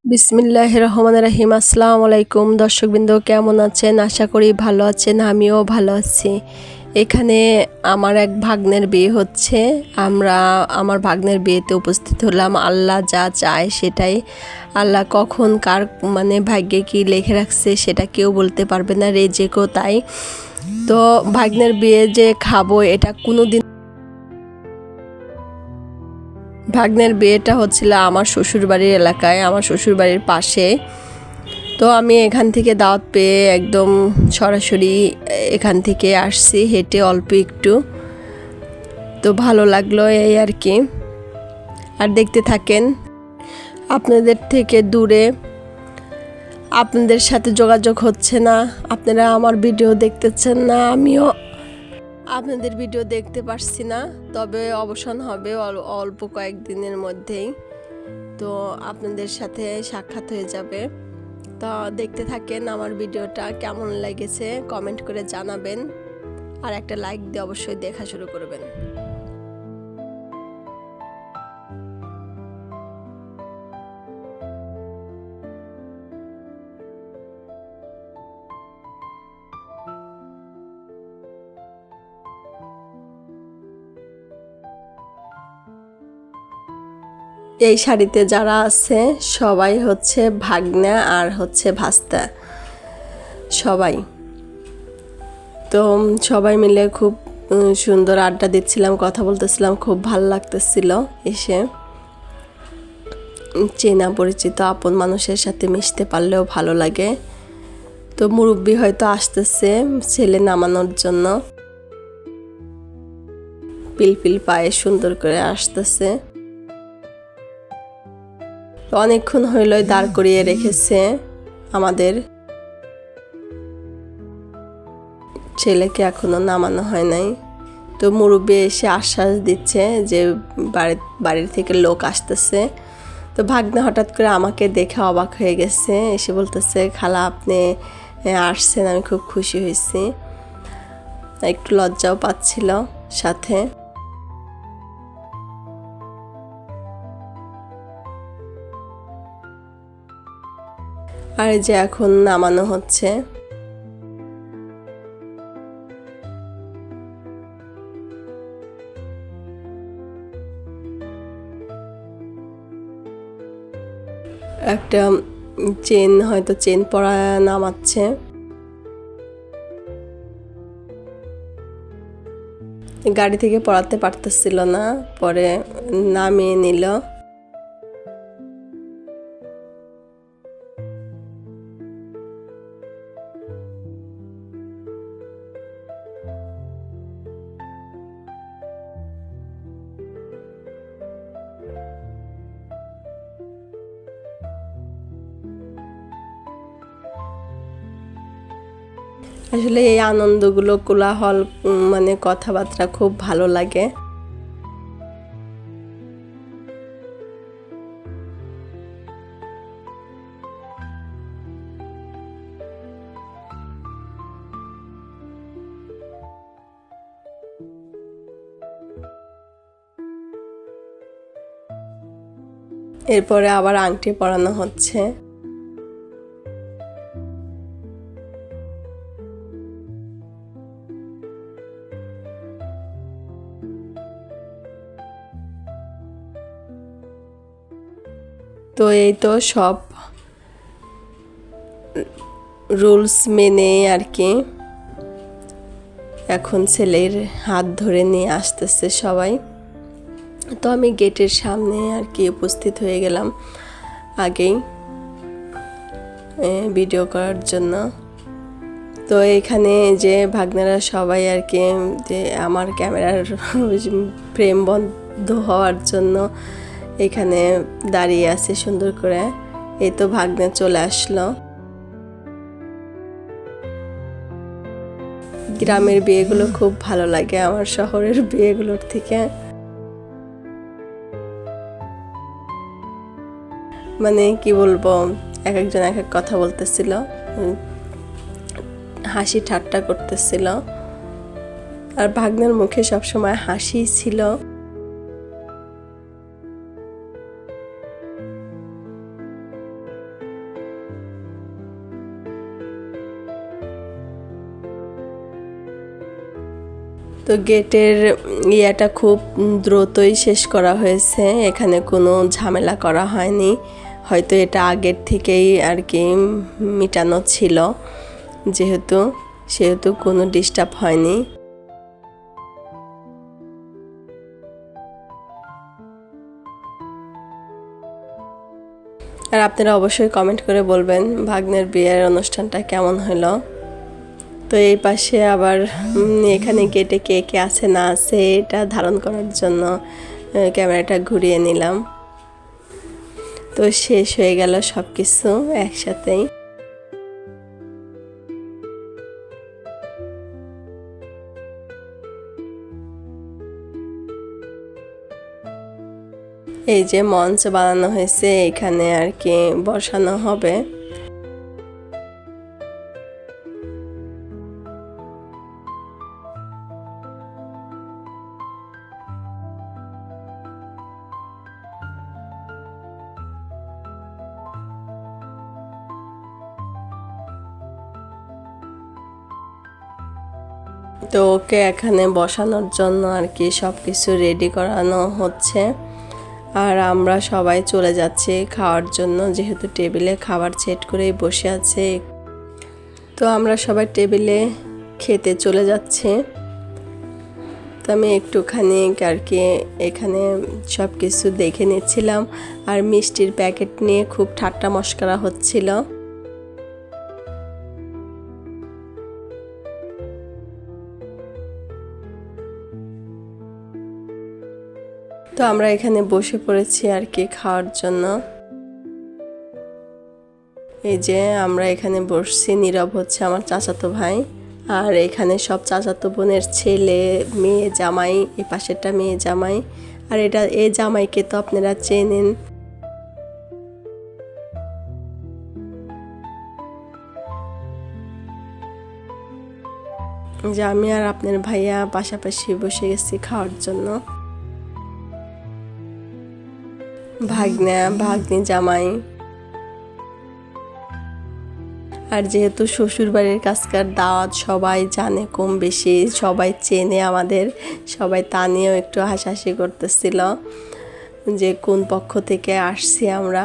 বিসমিল্লাহির রহমানির রহিম। আসসালামু আলাইকুম দর্শকবৃন্দ, কেমন আছেন? আশা করি ভালো আছেন, আমিও ভালো আছি। এখানে আমার এক ভাগ্নের বিয়ে হচ্ছে। আমার ভাগ্নের বিয়েতে উপস্থিত হলাম। আল্লাহ যা চায় সেটাই। আল্লাহ কখন কার ভাগ্যে কি লিখে রাখছে সেটা কেউ বলতে পারবে না, রেজেকও তাই। তো ভাগ্নের বিয়ে যে খাবো এটা ভাগ্নের বিয়েটা হচ্ছিল আমার শ্বশুরবাড়ির এলাকায়, আমার শ্বশুরবাড়ির পাশে। তো আমি এখান থেকে দাওয়াত পেয়ে একদম সরাসরি এখান থেকে আসছি হেঁটে অল্প একটু। তো ভালো লাগলো এই আর কি। আর দেখতে থাকেন। আপনাদের থেকে দূরে, আপনাদের সাথে যোগাযোগ হচ্ছে না, আপনারা আমার ভিডিও দেখতেছেন না, আমিও আপনাদের ভিডিও দেখতে পারছি না। তবে অবসান হবে অল্প কয়েকদিনের মধ্যেই। তো আপনাদের সাথে সাক্ষাৎ হয়ে যাবে। তো দেখতে থাকেন। আমার ভিডিওটা কেমন লেগেছে কমেন্ট করে জানাবেন, আর একটা লাইক দিয়ে অবশ্যই দেখা শুরু করবেন। এই শাড়িতে যারা আছে সবাই হচ্ছে ভাগ্না আর হচ্ছে ভাস্তা, সবাই। তো সবাই মিলে খুব সুন্দর আড্ডা দিচ্ছিলাম, কথা বলতেছিলাম, খুব ভালো লাগতেছিল। এসে চেনা পরিচিত আপন মানুষের সাথে মিশতে পারলেও ভালো লাগে। তো মুরব্বি হয়তো আসতেছে ছেলে নামানোর জন্য, পিলপিল পায়ে সুন্দর করে আসতেছে। অনেকক্ষণ হইল দাঁড় করিয়ে রেখেছে আমাদের ছেলেকে, এখনো নামানো হয় নাই। তো মুরব্বি এসে আশ্বাস দিচ্ছে যে বাড়ির থেকে লোক আসতেছে। তো ভাগ্নে হঠাৎ করে আমাকে দেখে অবাক হয়ে গেছে, এসে বলতেছে, খালা আপনি আসছেন, আমি খুব খুশি হয়েছি। একটু লজ্জাও পাচ্ছিল সাথে। আর এই যে এখন নামানো হচ্ছে। একটা হয়তো চেন পরা নামাচ্ছে। গাড়ি থেকে পড়াতে পারতেছিল না, পরে নামিয়ে নিল। আসলে এই আনন্দগুলো, কোলাহল, কথাবার্তা খুব ভালো লাগে। এরপরে আবার আংটি পরানো হচ্ছে। তো এই তো সব রুলস মেনে আর কি এখন ছেলের হাত ধরে নিয়ে আসতেছে সবাই। তো আমি গেটের সামনে আর কি উপস্থিত হয়ে গেলাম আগেই ভিডিও করার জন্য। তো এখানে যে ভাগ্নেরা সবাই আর কি যে আমার ক্যামেরার ফ্রেম বন্ধ হওয়ার জন্য এখানে দাঁড়িয়ে আছে সুন্দর করে। এই তো ভাগ্নে চলে আসলো। গ্রামের বিয়েগুলো খুব ভালো লাগে আমার শহরের বিয়েগুলোর থেকে। কি বলবো, এক একজন এক এক কথা বলতেছিল, হাসি ঠাট্টা করতেছিল, আর ভাগ্নের মুখে সবসময় হাসি ছিল। তো গেটের ইয়াটা খুব দ্রুতই শেষ করা হয়েছে, এখানে কোনো ঝামেলা করা হয়নি। হয়তো এটা আগের থেকেই আর কি মিটানো ছিল, সেহেতু কোনো ডিস্টার্ব হয়নি। আর আপনারা অবশ্যই কমেন্ট করে বলবেন ভাগ্নের বিয়ের অনুষ্ঠানটা কেমন হলো। তো এই পাশে আবার এখানে গেটে কে কে আছে না আছে এটা ধারণ করার জন্য ক্যামেরাটা ঘুরিয়ে নিলাম। তো শেষ হয়ে গেল সব কিছু একসাথেই। এই যে মঞ্চ বানানো হয়েছে, এখানে আর কি বসানো হবে। তো ওকে এখানে বসানোর জন্য আর কি সব কিছু রেডি করানো হচ্ছে। আর আমরা সবাই চলে যাচ্ছি খাওয়ার জন্য, যেহেতু টেবিলে খাবার সেট করেই বসে আছে। তো আমরা সবাই টেবিলে খেতে চলে যাচ্ছি। তো আমি একটুখানি আর কি এখানে সব কিছু দেখে নিচ্ছিলাম, আর মিষ্টির প্যাকেট নিয়ে খুব ঠাট্টা মশকরা হচ্ছিল। তো আমরা এখানে বসে পড়েছি আর কি খাওয়ার জন্য। এই যে আমরা এখানে বসছি, নীরব হচ্ছে আমার চাচাতো ভাই, আর এখানে সব চাচাতো বোনের ছেলে মেয়ে জামাই, এই পাশেরটা মেয়ে জামাই। আর এই জামাইকে তো আপনারা চেনেন। যে আমি আর আপনার ভাইয়া পাশাপাশি বসে গেছি খাওয়ার জন্য। ভাগ্নি জামাই। আর যেহেতু শ্বশুর বাড়ির কাছকার দাওয়াত সবাই জানে, কম বেশি সবাই চেনে আমাদের, সবাই তা নিয়েও একটু হাসাহাসি করতেছিল যে কোন পক্ষ থেকে আসছি আমরা।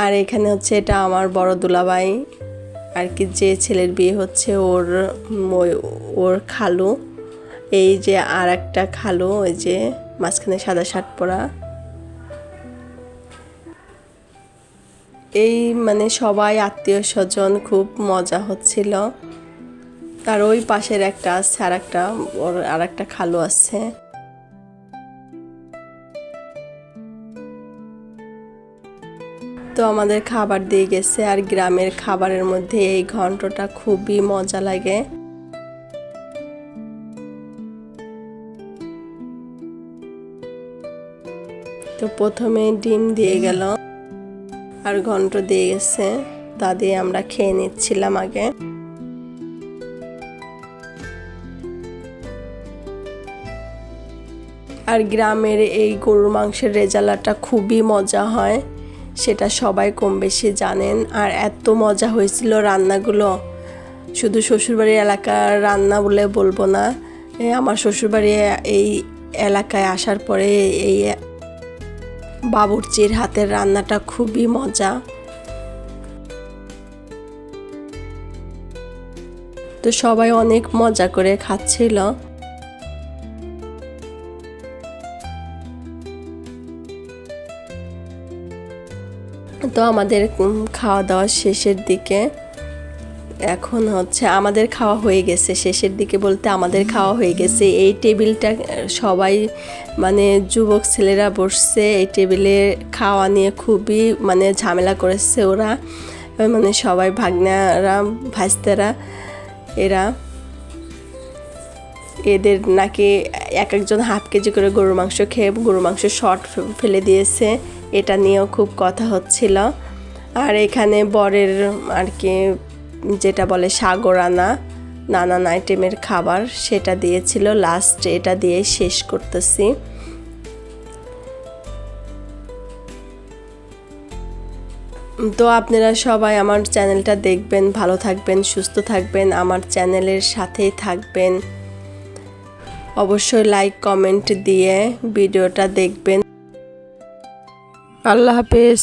আর এখানে হচ্ছে এটা আমার বড় দুলাভাই আর কি, যে ছেলের বিয়ে হচ্ছে ওর খালু। এই যে আর একটা খালু, ওই যে মাঝখানে সাদা শার্ট পরা। এই মানে সবাই আত্মীয় স্বজন, খুব মজা হচ্ছিল। আর ওই পাশের একটা আছে আর একটা খালু আছে। তো আমাদের খাবার দিয়ে গেছে। আর গ্রামের খাবারের মধ্যে এই ঘন্টটা খুবই মজা লাগে। তো প্রথমে ডিম দিয়ে গেল আর ঘন্ট দিয়ে গেছে, তা দিয়ে আমরা খেয়ে নিচ্ছিলাম আগে। আর গ্রামের এই গরুর মাংসের রেজালাটা খুবই মজা হয়, সেটা সবাই কম বেশি জানেন। আর এত মজা হয়েছিল রান্নাগুলো, শুধু শ্বশুরবাড়ির এলাকার রান্না বলে বলবো না, আমার শ্বশুরবাড়ি এই এলাকায় আসার পরে এই বাবুর্চির হাতের রান্নাটা খুবই মজা। তো সবাই অনেক মজা করে খাচ্ছিল। তো আমাদের খাওয়া দাওয়া শেষের দিকে, এখন হচ্ছে আমাদের খাওয়া হয়ে গেছে, শেষের দিকে বলতে আমাদের খাওয়া হয়ে গেছে। এই টেবিলটা সবাই মানে যুবক ছেলেরা বসছে, এই টেবিলে খাওয়া নিয়ে খুবই মানে ঝামেলা করেছে ওরা, মানে সবাই ভাগ্নারা ভাইস্তেরা এদের নাকি এক একজন হাফ কেজি করে গরুর মাংস খেয়ে গরুর মাংস শর্ট ফেলে দিয়েছে, এটা নিয়েও খুব কথা হচ্ছিল। আর এখানে বরের আর কি যেটা বলে সাগরানা, নানান আইটেমের খাবার, সেটা দিয়েছিল। লাস্ট এটা দিয়ে শেষ করতেছি। তো আপনারা সবাই আমার চ্যানেলটা দেখবেন, ভালো থাকবেন, সুস্থ থাকবেন, আমার চ্যানেলের সাথেই থাকবেন। অবশ্যই লাইক কমেন্ট দিয়ে ভিডিওটা দেখবেন। আল্লাহ হাফেজ।